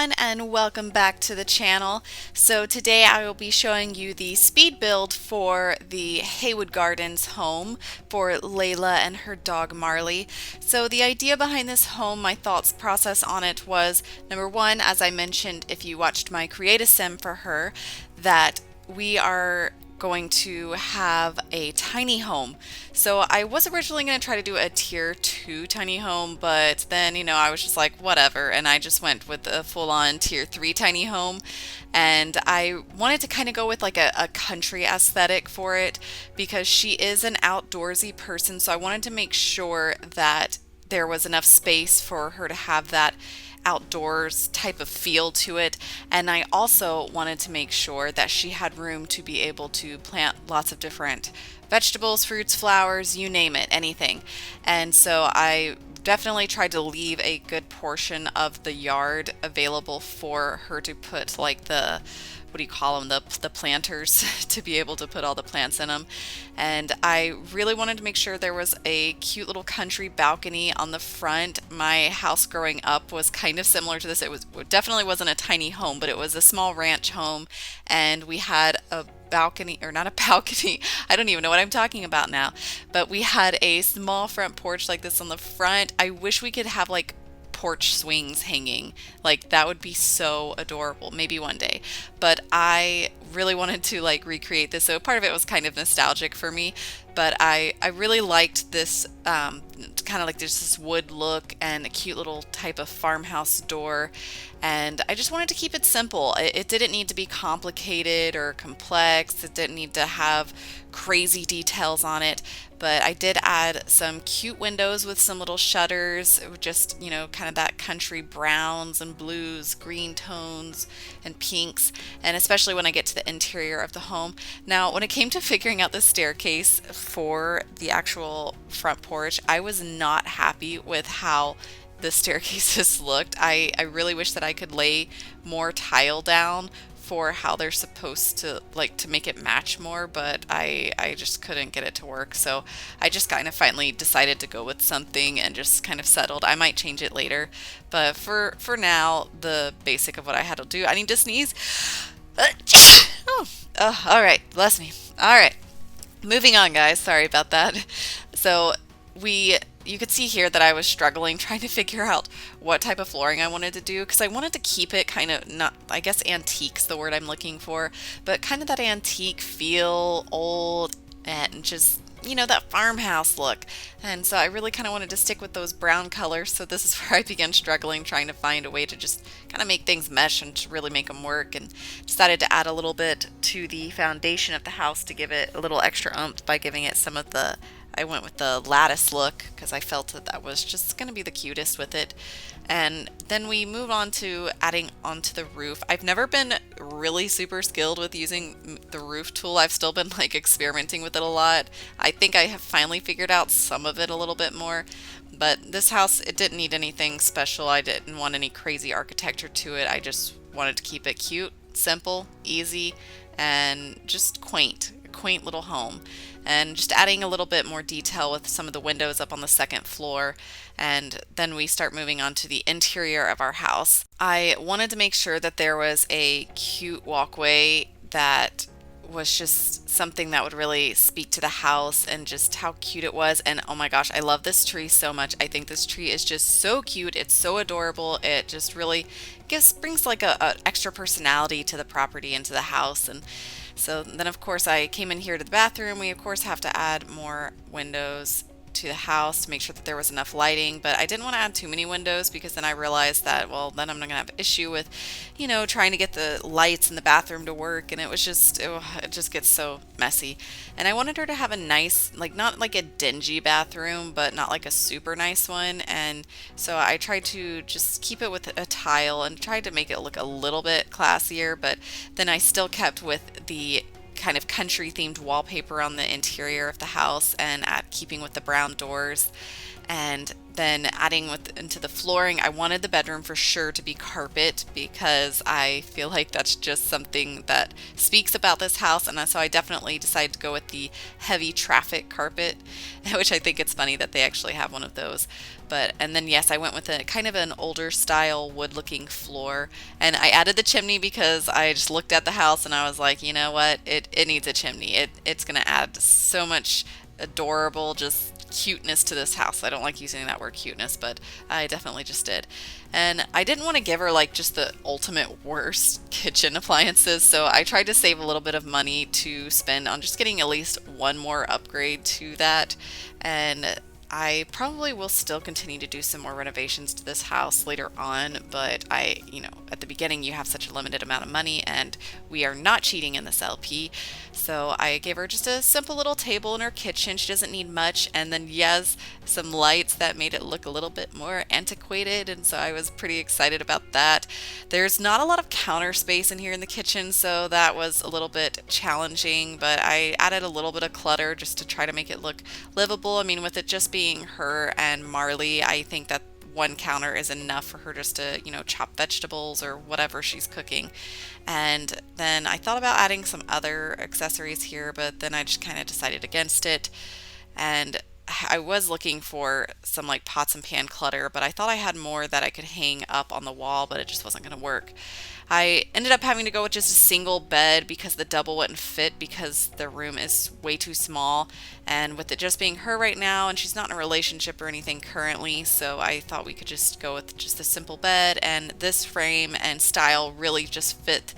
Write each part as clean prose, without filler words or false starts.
everyone, and welcome back to the channel. So today I will be showing you the speed build for the Haywood Gardens home for Layla and her dog Marley. So the idea behind this home, my thoughts process on it was, number one, as I mentioned if you watched my create a sim for her, that we are going to have a tiny home. So I was originally going to try to do a tier 2 tiny home, but then, I was just like, whatever, and I just went with a full-on tier 3 tiny home. And I wanted to kind of go with like a country aesthetic for it because she is an outdoorsy person, so I wanted to make sure that there was enough space for her to have that outdoors type of feel to it, and I also wanted to make sure that she had room to be able to plant lots of different vegetables, fruits, flowers, you name it, anything. And so I definitely tried to leave a good portion of the yard available for her to put like the, what do you call them, the planters to be able to put all the plants in them. And I really wanted to make sure there was a cute little country balcony on the front. My house growing up was kind of similar to this. It definitely wasn't a tiny home, but it was a small ranch home, and we had a balcony, or not a balcony, I don't even know what I'm talking about now, but we had a small front porch like this on the front. I wish we could have like porch swings hanging. Like that would be so adorable, maybe one day. But I really wanted to like recreate this, so part of it was kind of nostalgic for me, but I really liked this kind of like there's this wood look and a cute little type of farmhouse door, and I just wanted to keep it simple. It didn't need to be complicated or complex. It didn't need to have crazy details on it, but I did add some cute windows with some little shutters, just, kind of that country browns and blues, green tones and pinks, and especially when I get to the interior of the home. Now, when it came to figuring out the staircase for the actual front porch, I was not happy with how the staircases looked. I really wish that I could lay more tile down for how they're supposed to, like, to make it match more, but I just couldn't get it to work. So I just kind of finally decided to go with something and just kind of settled. I might change it later, but for now, the basic of what I had to do. I need to sneeze. All right, bless me. All right, moving on, guys. Sorry about that. So you could see here that I was struggling trying to figure out what type of flooring I wanted to do, because I wanted to keep it kind of, not, I guess antique's the word I'm looking for, but kind of that antique feel, old, and just, that farmhouse look. And so I really kind of wanted to stick with those brown colors, so this is where I began struggling trying to find a way to just kind of make things mesh and to really make them work, and decided to add a little bit to the foundation of the house to give it a little extra oomph by giving it some of the, I went with the lattice look because I felt that was just going to be the cutest with it. And then we move on to adding onto the roof. I've never been really super skilled with using the roof tool. I've still been like experimenting with it a lot. I think I have finally figured out some of it a little bit more. But this house, it didn't need anything special. I didn't want any crazy architecture to it. I just wanted to keep it cute, simple, easy, and just quaint. A quaint little home. And just adding a little bit more detail with some of the windows up on the second floor. And then we start moving on to the interior of our house. I wanted to make sure that there was a cute walkway that was just something that would really speak to the house and just how cute it was. And oh my gosh, I love this tree so much. I think this tree is just so cute. It's so adorable. It just really brings like a extra personality to the property and to the house. And so then of course I came in here to the bathroom. We of course have to add more windows to the house to make sure that there was enough lighting, but I didn't want to add too many windows because then I realized that, well, then I'm not gonna have an issue with, trying to get the lights in the bathroom to work, and it just gets so messy. And I wanted her to have a nice, like, not like a dingy bathroom, but not like a super nice one. And so I tried to just keep it with a tile and tried to make it look a little bit classier, but then I still kept with the kind of country themed wallpaper on the interior of the house and at keeping with the brown doors. And then adding into the flooring, I wanted the bedroom for sure to be carpet because I feel like that's just something that speaks about this house. And so I definitely decided to go with the heavy traffic carpet, which I think it's funny that they actually have one of those. But, and then yes, I went with a kind of an older style wood looking floor. And I added the chimney because I just looked at the house and I was like, you know what, it needs a chimney. It's going to add so much adorable just cuteness to this house. I don't like using that word cuteness, but I definitely just did. And I didn't want to give her like just the ultimate worst kitchen appliances, so I tried to save a little bit of money to spend on just getting at least one more upgrade to that. And I probably will still continue to do some more renovations to this house later on, but at the beginning you have such a limited amount of money and we are not cheating in this LP. So I gave her just a simple little table in her kitchen. She doesn't need much. And then yes, some lights that made it look a little bit more antiquated. And so I was pretty excited about that. There's not a lot of counter space in here in the kitchen, so that was a little bit challenging, but I added a little bit of clutter just to try to make it look livable. I mean, with it just being her and Marley, I think that one counter is enough for her just to, chop vegetables or whatever she's cooking. And then I thought about adding some other accessories here, but then I just kind of decided against it. And I was looking for some like pots and pan clutter, but I thought I had more that I could hang up on the wall, but it just wasn't going to work. I ended up having to go with just a single bed because the double wouldn't fit because the room is way too small. And with it just being her right now, and she's not in a relationship or anything currently, so I thought we could just go with just a simple bed. And this frame and style really just fit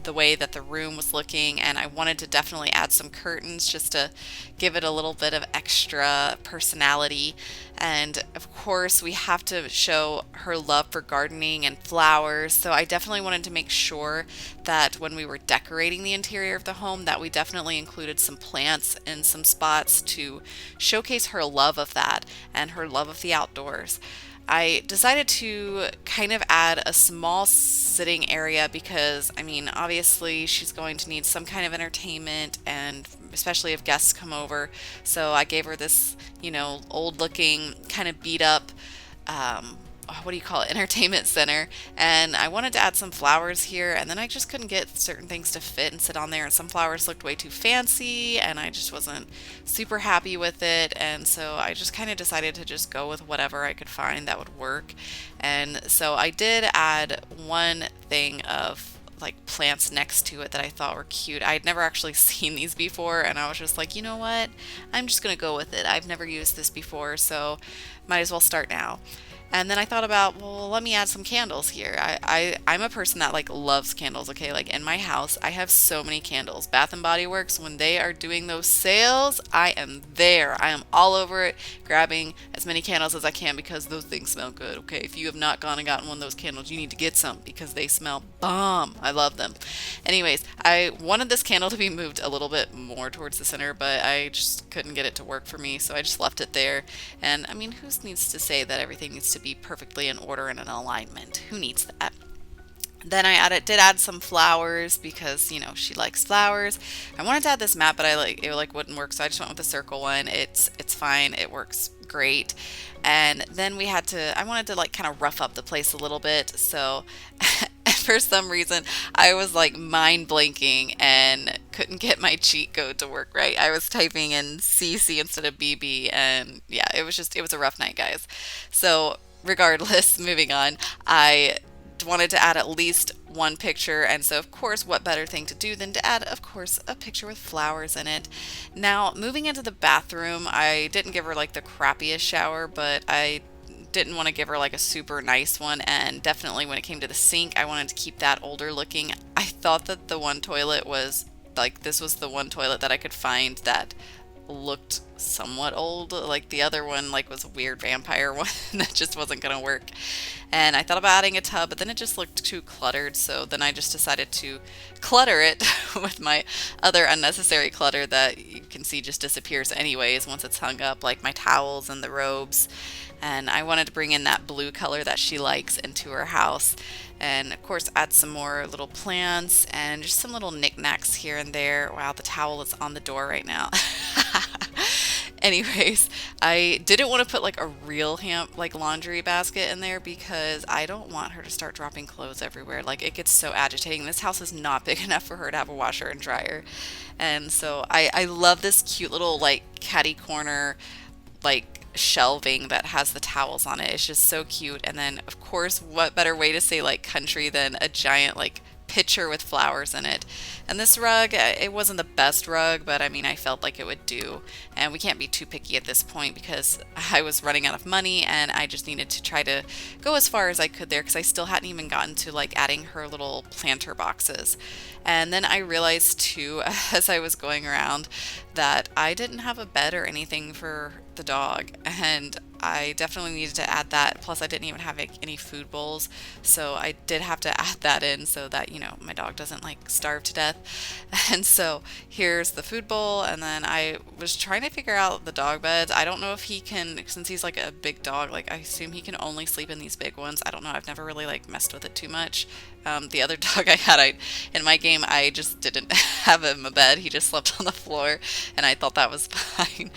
the way that the room was looking, and I wanted to definitely add some curtains just to give it a little bit of extra personality. And of course we have to show her love for gardening and flowers, so I definitely wanted to make sure that when we were decorating the interior of the home that we definitely included some plants in some spots to showcase her love of that and her love of the outdoors. I decided to kind of add a small sitting area because, I mean, obviously she's going to need some kind of entertainment, and especially if guests come over. So I gave her this, old looking, kind of beat up, what do you call it, entertainment center. And I wanted to add some flowers here, and then I just couldn't get certain things to fit and sit on there, and some flowers looked way too fancy and I just wasn't super happy with it. And so I just kind of decided to just go with whatever I could find that would work. And so I did add one thing of like plants next to it that I thought were cute. I had never actually seen these before, and I was just like, you know what, I'm just gonna go with it. I've never used this before, so might as well start now. And then I thought about, well, let me add some candles here. I'm a person that like loves candles, okay? Like in my house, I have so many candles. Bath and Body Works, when they are doing those sales, I am there. I am all over it, grabbing as many candles as I can because those things smell good, okay? If you have not gone and gotten one of those candles, you need to get some because they smell bomb. I love them. Anyways, I wanted this candle to be moved a little bit more towards the center, but I just couldn't get it to work for me, so I just left it there. And I mean, who needs to say that everything needs to be perfectly in order and in alignment? Who needs that? Then I did add some flowers because she likes flowers. I wanted to add this mat, but it wouldn't work, so I just went with the circle one. It's fine. It works great. And then I wanted to like kind of rough up the place a little bit. So for some reason I was like mind blanking and couldn't get my cheat code to work right. I was typing in CC instead of BB, and yeah, it was a rough night, guys. So regardless, moving on, I wanted to add at least one picture, and so of course what better thing to do than to add, of course, a picture with flowers in it. Now moving into the bathroom, I didn't give her like the crappiest shower, but I didn't want to give her like a super nice one, and definitely when it came to the sink, I wanted to keep that older looking. I thought that the one toilet was like, this was the one toilet that I could find that looked somewhat old. Like the other one like was a weird vampire one that just wasn't gonna work. And I thought about adding a tub, but then it just looked too cluttered, so then I just decided to clutter it with my other unnecessary clutter that you can see just disappears anyways once it's hung up, like my towels and the robes. And I wanted to bring in that blue color that she likes into her house, and of course add some more little plants and just some little knickknacks here and there. Wow, the towel is on the door right now. Anyways, I didn't want to put like a real like laundry basket in there because I don't want her to start dropping clothes everywhere. Like it gets so agitating. This house is not big enough for her to have a washer and dryer. And so I love this cute little like caddy corner like shelving that has the towels on it. It's just so cute. And then of course, what better way to say like country than a giant like pitcher with flowers in it. And this rug, it wasn't the best rug, but I mean, I felt like it would do. And we can't be too picky at this point because I was running out of money and I just needed to try to go as far as I could there because I still hadn't even gotten to like adding her little planter boxes. And then I realized too, as I was going around, that I didn't have a bed or anything for the dog. And I definitely needed to add that. Plus, I didn't even have like, any food bowls. So I did have to add that in so that, my dog doesn't like starve to death. And so here's the food bowl. And then I was trying to figure out the dog beds. I don't know if he can, since he's like a big dog, like I assume he can only sleep in these big ones. I don't know. I've never really like messed with it too much. The other dog I had, in my game, I just didn't have him a bed. He just slept on the floor, and I thought that was fine.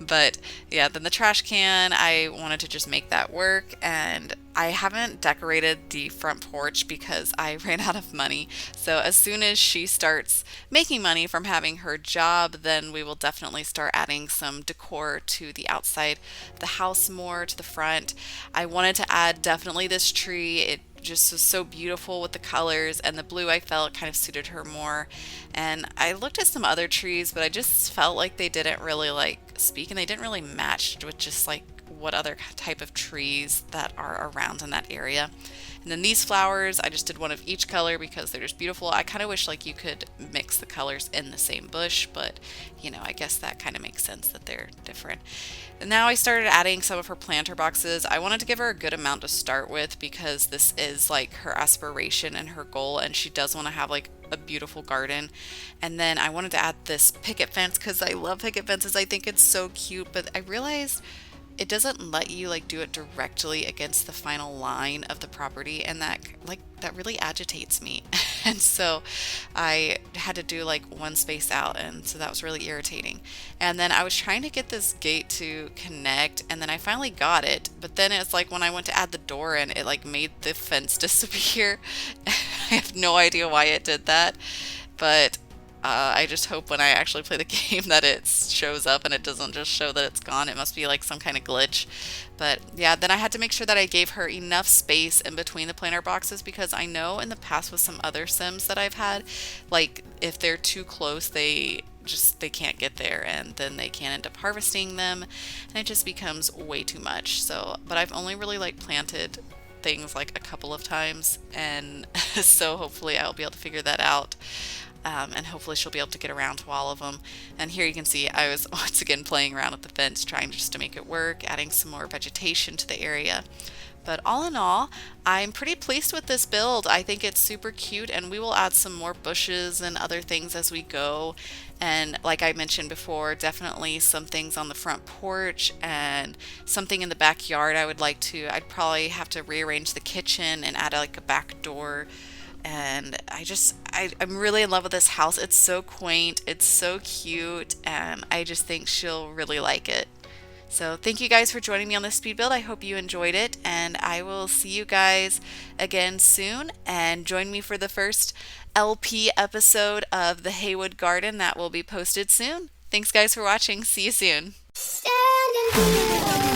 But yeah, then the trash can, I wanted to just make that work, and I haven't decorated the front porch because I ran out of money. So as soon as she starts making money from having her job, then we will definitely start adding some decor to the outside of the house more to the front. I wanted to add definitely this tree. It just was so beautiful with the colors, and the blue I felt kind of suited her more. And I looked at some other trees, but I just felt like they didn't really like speak, and they didn't really match with just like what other type of trees that are around in that area. And then these flowers, I just did one of each color because they're just beautiful. I kind of wish like you could mix the colors in the same bush, but I guess that kind of makes sense that they're different. And now I started adding some of her planter boxes. I wanted to give her a good amount to start with because this is like her aspiration and her goal, and she does want to have like a beautiful garden. And then I wanted to add this picket fence because I love picket fences. I think it's so cute, but I realized it doesn't let you like do it directly against the final line of the property, and that really agitates me. And so I had to do like one space out, and so that was really irritating. And then I was trying to get this gate to connect, and then I finally got it, but then it's like when I went to add the door in, it like made the fence disappear. I have no idea why it did that, but I just hope when I actually play the game that it shows up and it doesn't just show that it's gone. It must be like some kind of glitch. But yeah, then I had to make sure that I gave her enough space in between the planter boxes because I know in the past with some other Sims that I've had, like if they're too close, they can't get there, and then they can end up harvesting them, and it just becomes way too much. So, but I've only really like planted things like a couple of times, and so hopefully I'll be able to figure that out. And hopefully she'll be able to get around to all of them. And here you can see I was once again playing around with the fence, trying just to make it work, adding some more vegetation to the area. But all in all, I'm pretty pleased with this build. I think it's super cute, and we will add some more bushes and other things as we go. And like I mentioned before, definitely some things on the front porch and something in the backyard I'd probably have to rearrange the kitchen and add like a back door. And I'm really in love with this house. It's so quaint, it's so cute, and I just think she'll really like it. So thank you guys for joining me on this speed build. I hope you enjoyed it, and I will see you guys again soon. And join me for the first LP episode of the Haywood Garden that will be posted soon. Thanks guys for watching. See you soon. Standing here.